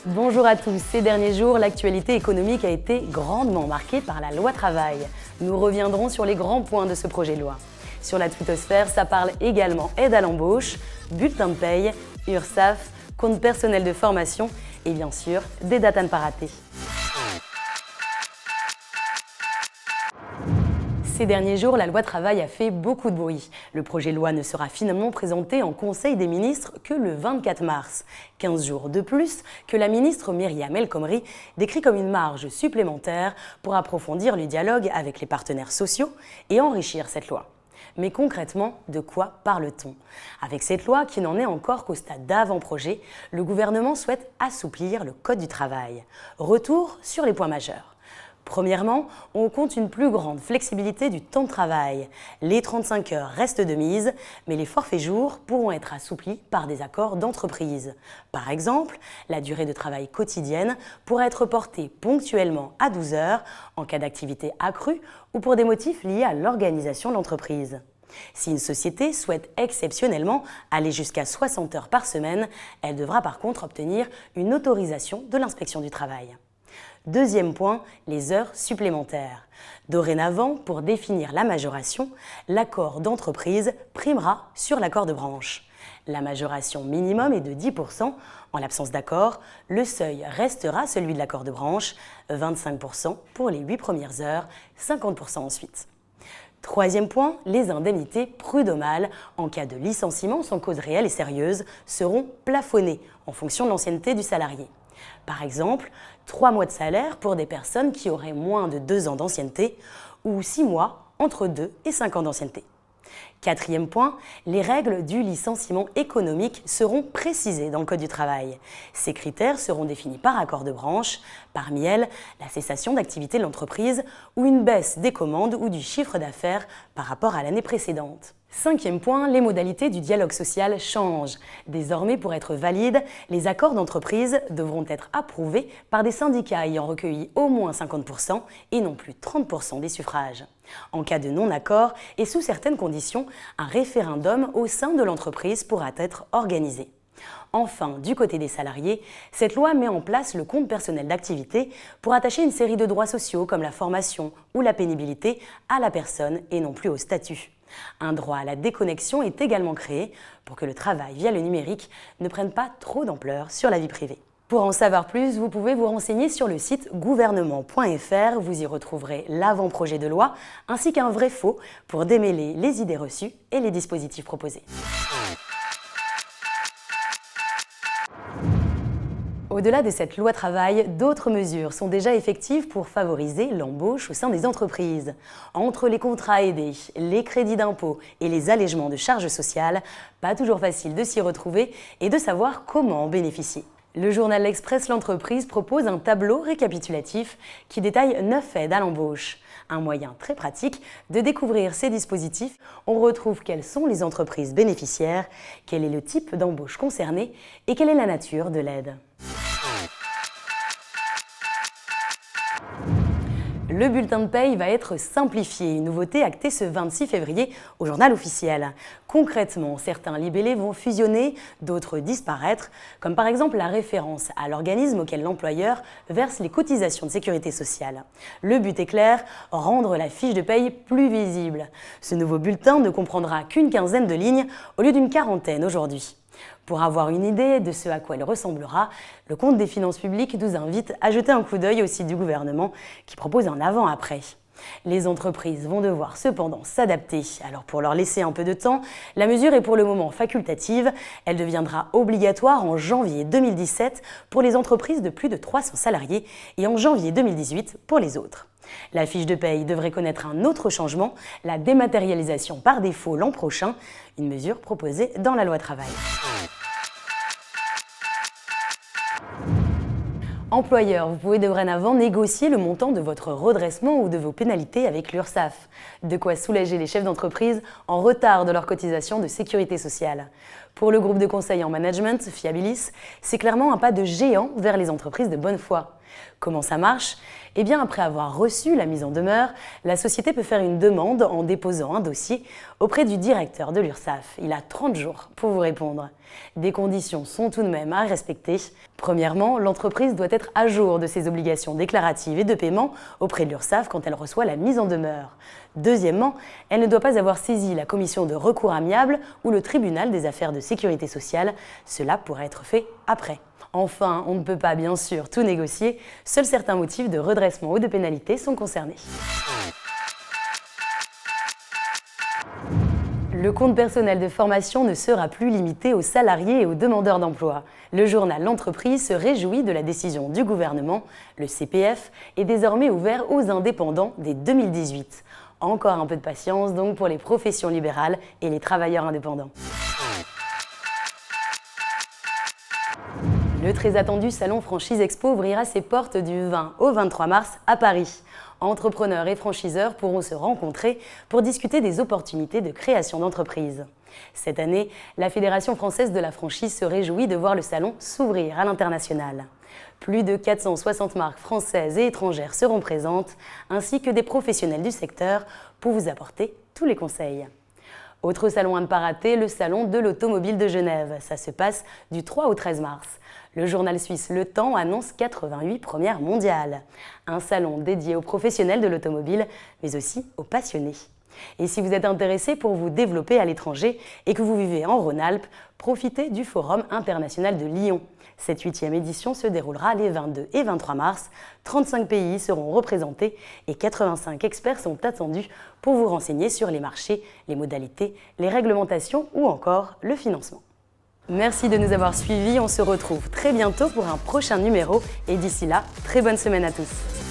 Bonjour à tous. Ces derniers jours, l'actualité économique a été grandement marquée par la loi travail. Nous reviendrons sur les grands points de ce projet de loi. Sur la twittosphère, ça parle également aide à l'embauche, bulletin de paye, URSSAF, compte personnel de formation et bien sûr, des dates à ne pas rater. Ces derniers jours, la loi travail a fait beaucoup de bruit. Le projet de loi ne sera finalement présenté en Conseil des ministres que le 24 mars. 15 jours de plus que la ministre Myriam El Khomri décrit comme une marge supplémentaire pour approfondir le dialogue avec les partenaires sociaux et enrichir cette loi. Mais concrètement, de quoi parle-t-on? Avec cette loi, qui n'en est encore qu'au stade d'avant-projet, le gouvernement souhaite assouplir le Code du travail. Retour sur les points majeurs. Premièrement, on compte une plus grande flexibilité du temps de travail. Les 35 heures restent de mise, mais les forfaits jours pourront être assouplis par des accords d'entreprise. Par exemple, la durée de travail quotidienne pourra être portée ponctuellement à 12 heures en cas d'activité accrue ou pour des motifs liés à l'organisation de l'entreprise. Si une société souhaite exceptionnellement aller jusqu'à 60 heures par semaine, elle devra par contre obtenir une autorisation de l'inspection du travail. Deuxième point, les heures supplémentaires. Dorénavant, pour définir la majoration, l'accord d'entreprise primera sur l'accord de branche. La majoration minimum est de 10%. En l'absence d'accord, le seuil restera celui de l'accord de branche, 25% pour les 8 premières heures, 50% ensuite. Troisième point, les indemnités prud'homales en cas de licenciement sans cause réelle et sérieuse seront plafonnées en fonction de l'ancienneté du salarié. Par exemple, 3 mois de salaire pour des personnes qui auraient moins de 2 ans d'ancienneté ou 6 mois entre 2 et 5 ans d'ancienneté. Quatrième point, les règles du licenciement économique seront précisées dans le Code du travail. Ces critères seront définis par accord de branche, parmi elles la cessation d'activité de l'entreprise ou une baisse des commandes ou du chiffre d'affaires par rapport à l'année précédente. Cinquième point, les modalités du dialogue social changent. Désormais, pour être valides, les accords d'entreprise devront être approuvés par des syndicats ayant recueilli au moins 50% et non plus 30% des suffrages. En cas de non-accord et sous certaines conditions, un référendum au sein de l'entreprise pourra être organisé. Enfin, du côté des salariés, cette loi met en place le compte personnel d'activité pour attacher une série de droits sociaux comme la formation ou la pénibilité à la personne et non plus au statut. Un droit à la déconnexion est également créé pour que le travail via le numérique ne prenne pas trop d'ampleur sur la vie privée. Pour en savoir plus, vous pouvez vous renseigner sur le site gouvernement.fr. Vous y retrouverez l'avant-projet de loi ainsi qu'un vrai faux pour démêler les idées reçues et les dispositifs proposés. Au-delà de cette loi travail, d'autres mesures sont déjà effectives pour favoriser l'embauche au sein des entreprises. Entre les contrats aidés, les crédits d'impôt et les allégements de charges sociales, pas toujours facile de s'y retrouver et de savoir comment en bénéficier. Le journal L'Express L'Entreprise propose un tableau récapitulatif qui détaille 9 aides à l'embauche. Un moyen très pratique de découvrir ces dispositifs. On retrouve quelles sont les entreprises bénéficiaires, quel est le type d'embauche concerné et quelle est la nature de l'aide. Le bulletin de paye va être simplifié, une nouveauté actée ce 26 février au journal officiel. Concrètement, certains libellés vont fusionner, d'autres disparaître, comme par exemple la référence à l'organisme auquel l'employeur verse les cotisations de sécurité sociale. Le but est clair, rendre la fiche de paye plus visible. Ce nouveau bulletin ne comprendra qu'une quinzaine de lignes au lieu d'une quarantaine aujourd'hui. Pour avoir une idée de ce à quoi il ressemblera, le compte des finances publiques nous invite à jeter un coup d'œil au site du gouvernement qui propose un avant-après. Les entreprises vont devoir cependant s'adapter. Alors pour leur laisser un peu de temps, la mesure est pour le moment facultative. Elle deviendra obligatoire en janvier 2017 pour les entreprises de plus de 300 salariés et en janvier 2018 pour les autres. La fiche de paye devrait connaître un autre changement, la dématérialisation par défaut l'an prochain, une mesure proposée dans la loi travail. Employeur, vous pouvez dorénavant négocier le montant de votre redressement ou de vos pénalités avec l'URSSAF. De quoi soulager les chefs d'entreprise en retard de leur cotisation de sécurité sociale. Pour le groupe de conseil en management, Fiabilis, c'est clairement un pas de géant vers les entreprises de bonne foi. Comment ça marche? Eh bien, après avoir reçu la mise en demeure, la société peut faire une demande en déposant un dossier auprès du directeur de l'URSSAF. Il a 30 jours pour vous répondre. Des conditions sont tout de même à respecter. Premièrement, l'entreprise doit être à jour de ses obligations déclaratives et de paiement auprès de l'URSSAF quand elle reçoit la mise en demeure. Deuxièmement, elle ne doit pas avoir saisi la commission de recours amiable ou le tribunal des affaires de sécurité sociale. Cela pourrait être fait après. Enfin, on ne peut pas bien sûr tout négocier, seuls certains motifs de redressement ou de pénalité sont concernés. Le compte personnel de formation ne sera plus limité aux salariés et aux demandeurs d'emploi. Le journal L'Entreprise se réjouit de la décision du gouvernement. Le CPF est désormais ouvert aux indépendants dès 2018. Encore un peu de patience donc pour les professions libérales et les travailleurs indépendants. Le très attendu salon Franchise Expo ouvrira ses portes du 20 au 23 mars à Paris. Entrepreneurs et franchiseurs pourront se rencontrer pour discuter des opportunités de création d'entreprises. Cette année, la Fédération française de la franchise se réjouit de voir le salon s'ouvrir à l'international. Plus de 460 marques françaises et étrangères seront présentes, ainsi que des professionnels du secteur pour vous apporter tous les conseils. Autre salon à ne pas rater, le salon de l'automobile de Genève. Ça se passe du 3 au 13 mars. Le journal suisse Le Temps annonce 88 premières mondiales. Un salon dédié aux professionnels de l'automobile, mais aussi aux passionnés. Et si vous êtes intéressé pour vous développer à l'étranger et que vous vivez en Rhône-Alpes, profitez du Forum international de Lyon. Cette 8e édition se déroulera les 22 et 23 mars. 35 pays seront représentés et 85 experts sont attendus pour vous renseigner sur les marchés, les modalités, les réglementations ou encore le financement. Merci de nous avoir suivis, on se retrouve très bientôt pour un prochain numéro et d'ici là, très bonne semaine à tous.